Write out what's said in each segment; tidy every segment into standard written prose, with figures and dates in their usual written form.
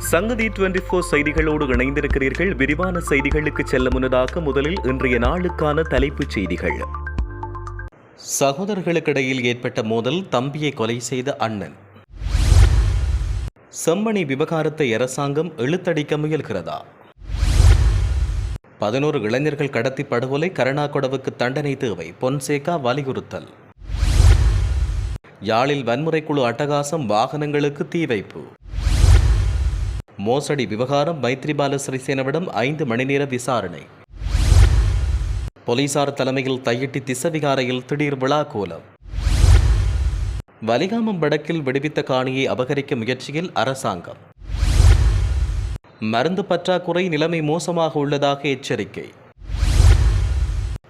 சங்கதி 24 செய்திகளோடு இணைந்திருக்கிறீர்கள். விரிவான செய்திகளுக்கு செல்ல முன்னதாக முதலில் இன்றைய நாளுக்கான தலைப்புச் செய்திகள். சகோதரர்களுக்கிடையில் ஏற்பட்ட மோதல், தம்பியை கொலை செய்த அண்ணன். செம்மணி விவகாரத்தை அரசாங்கம் இழுத்தடிக்க முயல்கிறதா? 11 இளைஞர்கள் கடத்தி படுகொலை, கருணாகொடவுக்கு தண்டனை தேவை, பொன்சேகா வலியுறுத்தல். யாழில் வன்முறை குழு அட்டகாசம், வாகனங்களுக்கு தீ வைப்பு. மோசடி விவகாரம், மைத்ரிபால சிறிசேனவிடம் 5 மணி நேர விசாரணை. போலீசார் தலைமையில் தையிட்டி திசவிகாரையில் திடீர் விழாக்கோலம். வலிகாமம் வடக்கில் விடுவித்த காணியை அபகரிக்க முயற்சியில் அரசாங்கம். மருந்து பற்றாக்குறை, நிலைமை மோசமாக உள்ளதாக எச்சரிக்கை.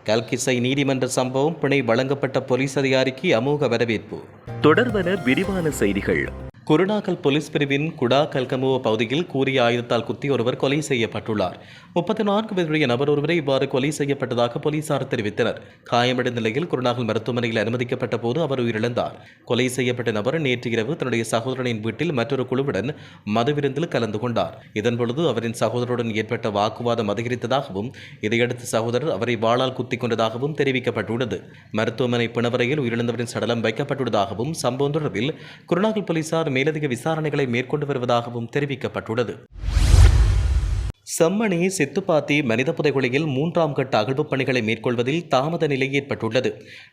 கல்கிசை நீதிமன்ற சம்பவம், பிணை வழங்கப்பட்ட போலீஸ் அதிகாரிக்கு அமோக வரவேற்பு. தொடர்வன விரிவான செய்திகள். குருணாகல் போலீஸ் பிரிவின் குடா கல்கமுவ பகுதியில் கூறிய ஆயுதத்தால் குத்தி ஒருவர் கொலை செய்யப்பட்டுள்ளார். 34 வயதுடைய நபர் ஒருவரை இவ்வாறு கொலை செய்யப்பட்டதாக போலீசார் தெரிவித்தனர். காயமடைந்த நிலையில் குருணாகல் மருத்துவமனையில் அனுமதிக்கப்பட்ட போது அவர் உயிரிழந்தார். கொலை செய்யப்பட்ட நபர் நேற்று இரவு தன்னுடைய சகோதரனின் வீட்டில் மற்றொரு குழுவுடன் மதுவிருந்தில் கலந்து கொண்டார். இதன்பொழுது அவரின் சகோதரருடன் ஏற்பட்ட வாக்குவாதம் அதிகரித்ததாகவும் இதையடுத்து சகோதரர் அவரை வாளால் குத்திக் கொண்டதாகவும் தெரிவிக்கப்பட்டுள்ளது. மருத்துவமனை பிணவரையில் உயிரிழந்தவரின் சடலம் வைக்கப்பட்டுள்ளதாகவும் சம்பவம் தொடர்பில் குருணாகல் போலீசார் மேலதிக விசாரணைகளை மேற்கொண்டு வருவதாகவும் தெரிவிக்கப்பட்டுள்ளது. செம்மணி சித்துப்பாத்தி மனித புதைகுழியில் 3ஆம் கட்ட அகழ்வுப் பணிகளை மேற்கொள்வதில் தாமத நிலை ஏற்பட்டுள்ளது.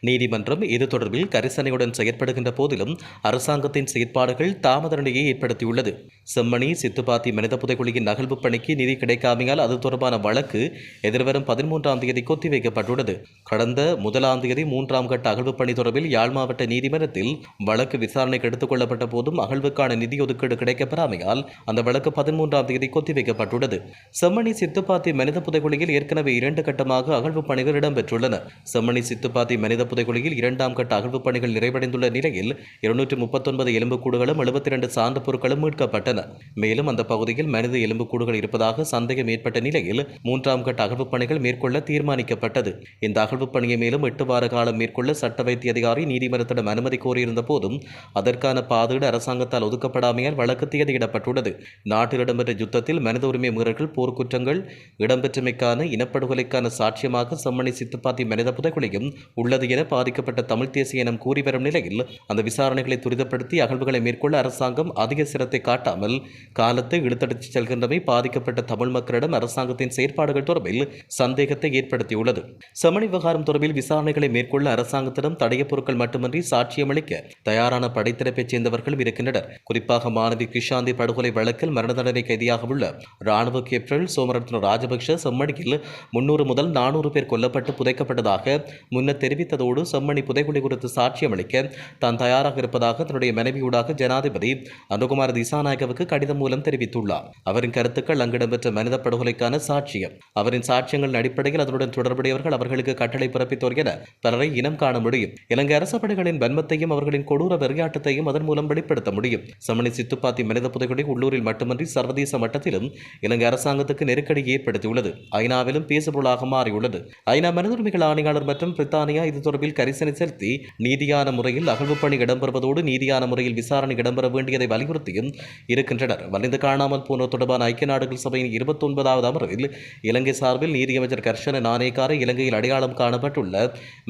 நீதிமன்றம் இது தொடர்பில் கரிசனையுடன் செயற்படுகின்ற போதிலும் அரசாங்கத்தின் செயற்பாடுகள் தாமத நிலையை ஏற்படுத்தியுள்ளது. செம்மணி சித்துப்பாத்தி மனித புதைகுழியின் அகழ்வுப் பணிக்கு நிதி கிடைக்காமையால் அது தொடர்பான வழக்கு எதிர்வரும் 13ஆம் தேதி ஒத்திவைக்கப்பட்டுள்ளது. கடந்த 1ஆம் தேதி 3ஆம் கட்ட அகழ்வுப் பணி தொடர்பில் யாழ் மாவட்ட நீதிமன்றத்தில் வழக்கு விசாரணைக்கு எடுத்துக் கொள்ளப்பட்ட போதும் அகழ்வுக்கான நிதி ஒதுக்கீடு கிடைக்கப்பெறாமையால் அந்த வழக்கு 13ஆம் தேதி ஒத்திவைக்கப்பட்டுள்ளது. செம்மணி சித்துப்பாத்தி மனித புதைகுழியில் ஏற்கனவே 2 கட்டமாக அகழ்வுப் பணிகள் இடம்பெற்றுள்ளன. செம்மணி சித்துப்பாத்தி மனித புதைகுழியில் 2ஆம் கட்ட அகழ்வுப் பணிகள் நிறைவடைந்துள்ள நிலையில் 239 எலும்புக்கூடுகளும் 72 சான்று பொருட்களும் மீட்கப்பட்டன. மேலும் அந்த பகுதியில் மனித எலும்புக்கூடுகள் இருப்பதாக சந்தேகம் ஏற்பட்ட நிலையில் 3ஆம் கட்ட அகழ்வுப் பணிகள் மேற்கொள்ள தீர்மானிக்கப்பட்டது. இந்த அகழ்வுப் பணியை மேலும் 8 வார காலம் மேற்கொள்ள சட்ட வைத்திய அதிகாரி நீதிமன்றத்திடம் அனுமதி கோரியிருந்த போதும் அதற்கான பாதீடு அரசாங்கத்தால் ஒதுக்கப்படாமையால் வழக்கு தேதியிடப்பட்டுள்ளது. நாட்டில் இடம்பெற்ற யுத்தத்தில் மனித உரிமை மீறல்கள், போர்க்குற்றங்கள் இடம்பெற்றமைக்கான இனப்படுகொலைக்கான சாட்சியமாக செம்மணி சித்துப்பாத்தி மனித புதைகுழியும் உள்ளது என பாதிக்கப்பட்ட தமிழ் தேசிய இனம் கூறி வரும் நிலையில் அந்த விசாரணைகளை துரிதப்படுத்தி அகழ்வுகளை மேற்கொள்ள அரசாங்கம் அதிக சிரத்தை காட்டாமல் காலத்தை இழுத்தடித்து செல்கின்றமை பாதிக்கப்பட்ட தமிழ் மக்களிடம் அரசாங்கத்தின் செயற்பாடுகள் தொடர்பில் சந்தேகத்தை ஏற்படுத்தியுள்ளது. செம்மணி விவகாரம் தொடர்பில் விசாரணைகளை மேற்கொள்ள அரசாங்கத்திடம் தடய பொருட்கள் மட்டுமின்றி சாட்சியமளிக்க தயாரான படைத்தரப்பைச் சேர்ந்தவர்களும் இருக்கின்றனர். குறிப்பாக மாணவி கிஷாந்தி படுகொலை வழக்கில் மரண தண்டனை கைதியாக உள்ள ராணுவ கேப்டன் சோமரத்ன ராஜபக்ஷ செம்மணியில் 300 முதல் 400 பேர் கொல்லப்பட்டு புதைக்கப்பட்டதாக முன்னர் தெரிவித்ததோடு செம்மணி புதைகுழி குறித்து சாட்சியமளிக்க தான் தயாராக இருப்பதாக தன்னுடைய மனைவியூடாக ஜனாதிபதி அனுகுமார் திசாநாயகவுக்கு கடிதம் மூலம் தெரிவித்துள்ளார். அவரின் கருத்துக்கள் அங்கு இடம்பெற்ற மனித படுகொலைக்கான சாட்சியம். அவரின் சாட்சியங்களின் அடிப்படையில் அதனுடன் தொடர்புடையவர்கள் அவர்களுக்கு கட்டளை பிறப்பித்தோர் என பலரை இனம் காண முடியும். இலங்கை அரச படைகளின் வன்மத்தையும் அவர்களின் கொடூர வெறியாட்டத்தையும் அதன் மூலம் வெளிப்படுத்த முடியும். செம்மணி சித்துப்பாத்தி மனித புதைகுழி உள்ளூரில் மட்டுமின்றி சர்வதேச மட்டத்திலும் இலங்கை அரசாங்கத்துக்கு நெருக்கடி ஏற்படுத்தியுள்ளது. ஐநாவிலும் பேசுபொருளாக மாறியுள்ளது. ஐநா மனித உரிமைகள் ஆணையாளர் மற்றும் பிரித்தானியா இது தொடர்பில் கரிசனை செலுத்தி நீதியான முறையில் அகழ்வுப் பணி இடம்பெறுவதோடு நீதியான முறையில் விசாரணை இடம்பெற வேண்டியதை வலியுறுத்தியும் இருக்கின்றனர். வலிந்து காணாமல் போனோர் தொடர்பான ஐக்கிய நாடுகள் சபையின் 29வது அமர்வில் இலங்கை சார்பில் நீதியமைச்சர் கர்ஷன நாணயக்கார இலங்கையில் அடையாளம் காணப்பட்டுள்ள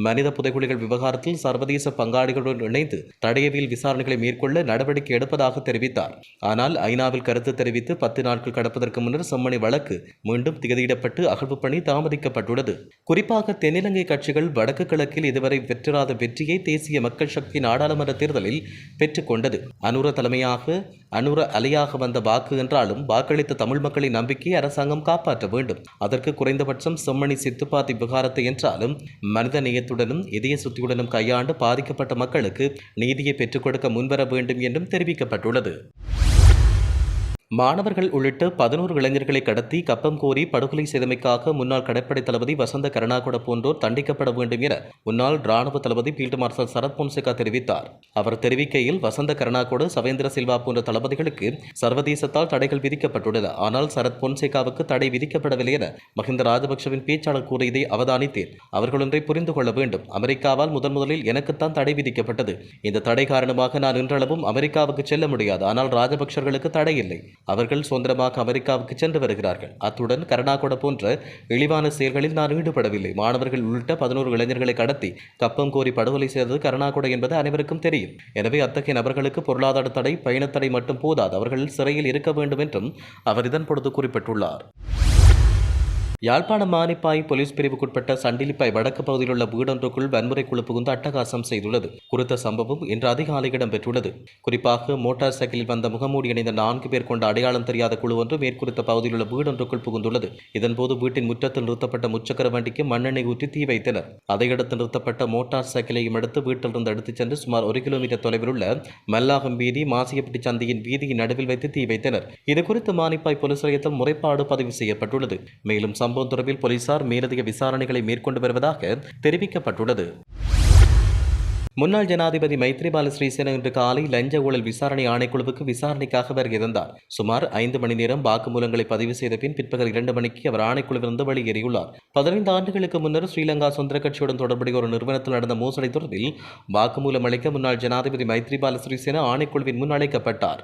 மனித புதைகுழிகள் விவகாரத்தில் சர்வதேச பங்காளிகளுடன் இணைந்து தடயவியல் விசாரணைகளை மேற்கொள்ள நடவடிக்கை எடுப்பதாக தெரிவித்தார். ஆனால் ஐநாவில் கருத்து தெரிவித்து 10 நாட்கள் கடப்பதற்கு முன்னர் செம்மணி வழக்கு மீண்டும் திகதியிடப்பட்டு அகழ்வுப் பணி தாமதிக்கப்பட்டுள்ளது. குறிப்பாக தென்னிலங்கை கட்சிகள் வடக்கு கிழக்கில் இதுவரை பெற்றிராத வெற்றியை தேசிய மக்கள் சக்தி நாடாளுமன்ற தேர்தலில் பெற்றுக் கொண்டது. அனுர அலையாக வந்த வாக்கு என்றாலும் வாக்களித்த தமிழ் மக்களின் நம்பிக்கையை அரசாங்கம் காப்பாற்ற வேண்டும். அதற்கு குறைந்தபட்சம் செம்மணி சித்துப்பாத்தி விவகாரத்தை என்றாலும் மனித நேயத்துடனும் இதய சுத்தியுடனும் கையாண்டு பாதிக்கப்பட்ட மக்களுக்கு நீதியை பெற்றுக் கொடுக்க முன்வர வேண்டும் என்றும் தெரிவிக்கப்பட்டுள்ளது. மாணவர்கள் உள்ளிட்ட 11 இளைஞர்களை கடத்தி கப்பம் கோரி படுகொலை செய்தமைக்காக முன்னாள் கடற்படை தளபதி வசந்த கருணாகொட போன்றோர் தண்டிக்கப்பட வேண்டும் என முன்னாள் ராணுவ தளபதி ஃபீல்டு மார்ஷல் சரத் பொன்சேகா தெரிவித்தார். அவர் தெரிவிக்கையில், வசந்த கருணாகொட, சவேந்திர சில்வா போன்ற தளபதிகளுக்கு சர்வதேசத்தால் தடைகள் விதிக்கப்பட்டுள்ளன. ஆனால் சரத் பொன்சேகாவுக்கு தடை விதிக்கப்படவில்லை என மஹிந்த ராஜபக்ஷவின் பேச்சாளர் கூறியதை அவதானித்தேன். அவர்கள் ஒன்றை புரிந்து கொள்ள வேண்டும். அமெரிக்காவால் முதலில் எனக்குத்தான் தடை விதிக்கப்பட்டது. இந்த தடை காரணமாக நான் இன்றளவும் அமெரிக்காவுக்கு செல்ல முடியாது. ஆனால் ராஜபக்ஷர்களுக்கு தடை இல்லை. அவர்கள் சுதந்திரமாக அமெரிக்காவுக்கு சென்று வருகிறார்கள். அத்துடன் கருணாகொட போன்ற இழிவான செயல்களில் நான் ஈடுபடவில்லை. மாணவர்கள் உள்ளிட்ட 11 இளைஞர்களை கடத்தி கப்பம் கோரி படுகொலை செய்தது கருணாகொட என்பது அனைவருக்கும் தெரியும். எனவே அத்தகைய நபர்களுக்கு பொருளாதார தடை, பயணத்தடை மட்டும் போதாது, அவர்கள் சிறையில் இருக்க வேண்டும் என்றும் அவர் இதன் பொழுது குறிப்பிட்டுள்ளார். யாழ்ப்பாணம் மானிப்பாய் போலீஸ் பிரிவுக்குட்பட்ட சண்டிலிப்பாய் வடக்கு பகுதியில் உள்ள வீடொன்றுக்குள் வன்முறை குழு புகுந்து அட்டகாசம் செய்துள்ளது. குறித்த சம்பவம் இன்று அதிகாலை இடம்பெற்றுள்ளது. குறிப்பாக மோட்டார் சைக்கிளில் வந்த முகமூடி அணிந்த 4 பேர் கொண்ட அடையாளம் தெரியாத குழு ஒன்று மேற்குறித்த பகுதியில் உள்ள வீடொன்றுக்குள் புகுந்துள்ளது. இதன்போது வீட்டின் முற்றத்தில் நிறுத்தப்பட்ட முச்சக்கர வண்டிக்கு மண்ணெண்ணெய் ஊற்றி தீ வைத்தனர். அதையடுத்து நிறுத்தப்பட்ட மோட்டார் சைக்கிளையும் எடுத்து வீட்டிலிருந்து எடுத்துச் சென்று சுமார் 1 கிலோமீட்டர் தொலைவில் உள்ள மல்லாகம் வீதி மாசியப்பட்டி சந்தையின் வீதியின் நடுவில் வைத்து தீ வைத்தனர். இதுகுறித்து மானிப்பாய் போலீஸ் நிலையத்தில் முறைப்பாடு பதிவு செய்யப்பட்டுள்ளது. மேலும் சம்பவம் தொடர்பில் போலீசார் மேலதிக விசாரணைகளை மேற்கொண்டு வருவதாக தெரிவிக்கப்பட்டுள்ளது. முன்னாள் ஜனாதிபதி மைத்ரிபால சிறிசேன இன்று காலை லஞ்ச ஊழல் விசாரணை ஆணைக்குழுவுக்கு விசாரணைக்காக வருகிறார். சுமார் 5 மணி நேரம் வாக்குமூலங்களை பதிவு செய்த பின் பிற்பகல் 2 மணிக்கு அவர் ஆணைக்குழுவிலிருந்து வெளியேறியுள்ளார். 15 ஆண்டுகளுக்கு முன்னர் ஸ்ரீலங்கா சுதந்திர கட்சியுடன் தொடர்புடைய ஒரு நிறுவனத்தில் நடந்த மோசடி தொடர்பில் வாக்குமூலம் அளிக்க முன்னாள் ஜனாதிபதி மைத்ரிபால சிறிசேன ஆணைக்குழுவின் முன் அழைக்கப்பட்டார்.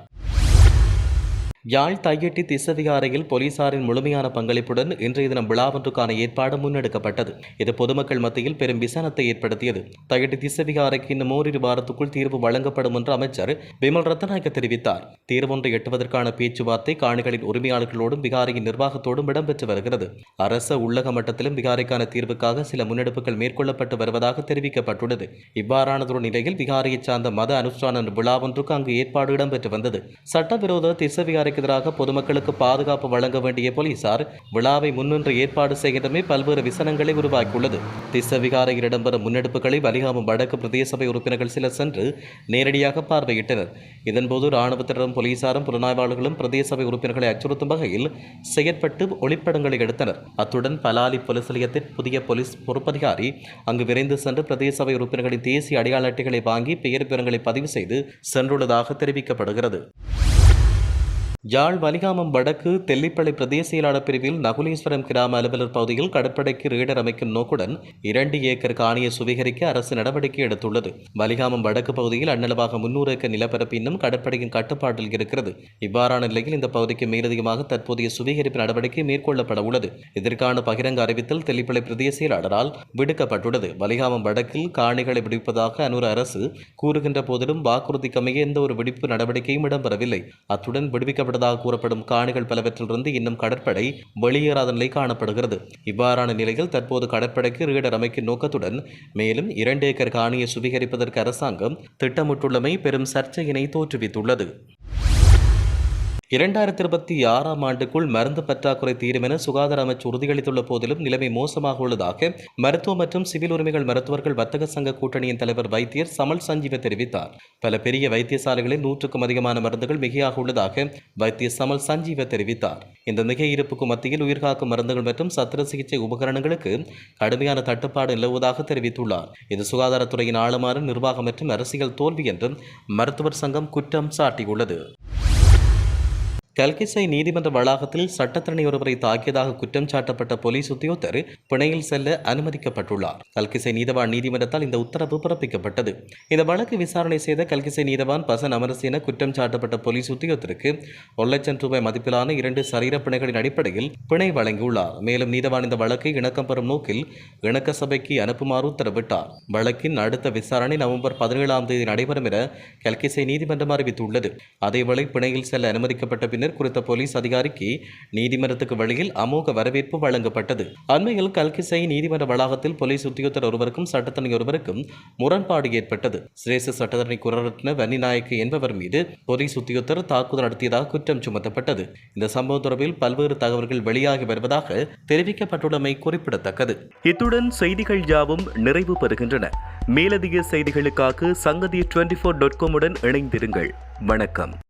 யாழ் தையட்டி திசவிகாரையில் போலீசாரின் முழுமையான பங்களிப்புடன் இன்றைய தினம் விழாவொன்றுக்கான ஏற்பாடு முன்னெடுக்கப்பட்டது. இது பொதுமக்கள் மத்தியில் பெரும் விசனத்தை ஏற்படுத்தியது. தையட்டி திசவிகாரைக்கு இன்னும் ஓரிரு வாரத்துக்குள் தீர்வு வழங்கப்படும் என்று அமைச்சர் விமல் ரத்நாயக்க தெரிவித்தார். தீர்வொன்றை எட்டுவதற்கான பேச்சுவார்த்தை காணிகளின் உரிமையாளர்களோடும் விகாரையின் நிர்வாகத்தோடும் இடம்பெற்று வருகிறது. அரச உள்ளக மட்டத்திலும் விகாரைக்கான தீர்வுக்காக சில முன்னெடுப்புகள் மேற்கொள்ளப்பட்டு வருவதாக தெரிவிக்கப்பட்டுள்ளது. இவ்வாறானதொரு நிலையில் விகாரையைச் சார்ந்த மத அனுஷ்டான விழாவொன்றுக்கு அங்கு ஏற்பாடு இடம்பெற்று வந்தது. சட்டவிரோத திசவிகாரை எதிராக பொதுமக்களுக்கு பாதுகாப்பு வழங்க வேண்டிய போலீசார் விழாவை முன்னின்று ஏற்பாடு செய்கின்றமே பல்வேறு விசனங்களை உருவாக்கியுள்ளது. திசவிகாரையில் இடம்பெறும் முன்னெடுப்புகளை வலிகாமம் வடக்கு பிரதேச சபை உறுப்பினர்கள் சிலர் சென்று நேரடியாக பார்வையிட்டனர். இதன்போது இராணுவத்தினரும் போலீசாரும் புலனாய்வாளர்களும் பிரதேச சபை உறுப்பினர்களை அச்சுறுத்தும் வகையில் செயற்பட்டு ஒளிப்படங்களை எடுத்தனர். அத்துடன் பலாலி போலீஸ் நிலையத்தில் புதிய போலீஸ் பொறுப்பதிகாரி அங்கு விரைந்து சென்று பிரதேச சபை உறுப்பினர்களின் தேசிய அடையாள அட்டைகளை வாங்கி பெயர் விவரங்களை பதிவு செய்து சென்றுள்ளதாக தெரிவிக்கப்படுகிறது. யாழ் வலிகாமம் வடக்கு தெல்லிப்பளை பிரதேச செயலாளர் பிரிவில் நகுலேஸ்வரம் கிராம அலுவலர் பகுதியில் கடற்படைக்கு ரீடர் அமைக்கும் நோக்குடன் 2 ஏக்கர் காணியை சுவீகரிக்க அரசு நடவடிக்கை எடுத்துள்ளது. வலிகாமம் வடக்கு பகுதியில் அந்நிலவாக 300 ஏக்கர் நிலப்பரப்பு இன்னும் கடற்படையின் கட்டுப்பாட்டில் இருக்கிறது. இவ்வாறான நிலையில் இந்த பகுதிக்கு மேலதிகமாக தற்போதைய சுவீகரிப்பு நடவடிக்கை மேற்கொள்ளப்பட உள்ளது. இதற்கான பகிரங்க அறிவித்தல் தெல்லிப்பளை பிரதேச செயலாளரால் விடுக்கப்பட்டுள்ளது. வலிகாமம் வடக்கில் காணிகளை விடுவிப்பதாக அனூர் அரசு கூறுகின்ற போதிலும் வாக்குறுதிக்கமைய எந்த ஒரு விடுவிப்பு நடவடிக்கையும் இடம்பெறவில்லை. அத்துடன் விடுவிக்கப்பட்ட கூறப்படும் காணிகள் பலவற்றிலிருந்து இன்னும் கடற்படை வெளியேறாத நிலை காணப்படுகிறது. இவ்வாறான நிலையில் தற்போது கடற்படைக்கு ரீடர் அமைக்கும் நோக்கத்துடன் மேலும் 2 ஏக்கர் காணியை சுவீகரிப்பதற்கு அரசாங்கம் திட்டமிட்டுள்ளமை பெரும் சர்ச்சையினை தோற்றுவித்துள்ளது. 2026ஆம் ஆண்டுக்குள் மருந்து பற்றாக்குறை தீரும் என சுகாதார அமைச்சு உறுதியளித்துள்ள போதிலும் நிலைமை மோசமாக உள்ளதாக மருத்துவ மற்றும் சிவில் உரிமைகள் மருத்துவர்கள் வர்த்தக சங்க கூட்டணியின் தலைவர் வைத்தியர் சமல் சஞ்சீவ தெரிவித்தார். பல பெரிய வைத்தியசாலைகளில் 100க்கும் அதிகமான மருந்துகள் மிகையாக உள்ளதாக வைத்தியர் சமல் சஞ்சீவ தெரிவித்தார். இந்த மிகை இருப்புக்கு மத்தியில் உயிர்காக்கும் மருந்துகள் மற்றும் சத்திர சிகிச்சை உபகரணங்களுக்கு கடுமையான தட்டுப்பாடு நிலவுவதாக தெரிவித்துள்ளார். இது சுகாதாரத்துறையின் ஆழமான நிர்வாகம் மற்றும் அரசியல் தோல்வி என்றும் மருத்துவர் சங்கம் குற்றம் சாட்டியுள்ளது. கல்கிசை நீதிமன்ற வளாகத்தில் சட்டத்தரணி ஒருவரை தாக்கியதாக குற்றம் சாட்டப்பட்ட போலீஸ் உத்தியோகத்தர் பிணையில் செல்ல அனுமதிக்கப்பட்டுள்ளார். கல்கிசை நீதவான் நீதிமன்றத்தால் இந்த உத்தரவு பிறப்பிக்கப்பட்டது. இந்த வழக்கு விசாரணை செய்த கல்கிசை நீதவான் பசன் அமரசேன குற்றம் சாட்டப்பட்ட போலீஸ் உத்தியோகத்தருக்கு 1 லட்சம் ரூபாய் மதிப்பிலான 2 சரீர பிணைகளின் அடிப்படையில் பிணை வழங்கியுள்ளார். மேலும் நீதவான் இந்த வழக்கை இணக்கம் பெறும் நோக்கில் இணக்க சபைக்கு அனுப்புமாறு உத்தரவிட்டார். வழக்கின் அடுத்த விசாரணை நவம்பர் 17ஆம் தேதி நடைபெறும் என கல்கிசை நீதிமன்றம் அறிவித்துள்ளது. அதேவேளை பிணையில் செல்ல அனுமதிக்கப்பட்ட பின்னர் குறித்த போலீஸ் அதிகாரிக்கு நீதிமன்றத்துக்கு வழியில் அமோக வரவேற்பு வழங்கப்பட்டது. அண்மையில் கல்கிசை நீதிமன்ற வளாகத்தில் போலீஸ் உத்தியோகத்தர் ஒருவருக்கும் சட்டத்தரணி ஒருவருக்கும் முரண்பாடு ஏற்பட்டது. சிரேஷ்ட சட்டத்தரணி குரரத்ன வன்னிநாயக்க என்பவர் மீது போலீஸ் உத்தியோகத்தர் தாக்குதல் நடத்தியதாக குற்றம் சுமத்தப்பட்டது. இந்த சம்பவம் தொடர்பில் பல்வேறு தகவல்கள் வெளியாகி வருவதாக தெரிவிக்கப்பட்டுள்ளமை குறிப்பிடத்தக்கது. இத்துடன் செய்திகள் யாவும் நிறைவு பெறுகின்றன. மேலதிக செய்திகளுக்காக சங்கதி 24.com உடன் இணைந்திருங்கள். வணக்கம்.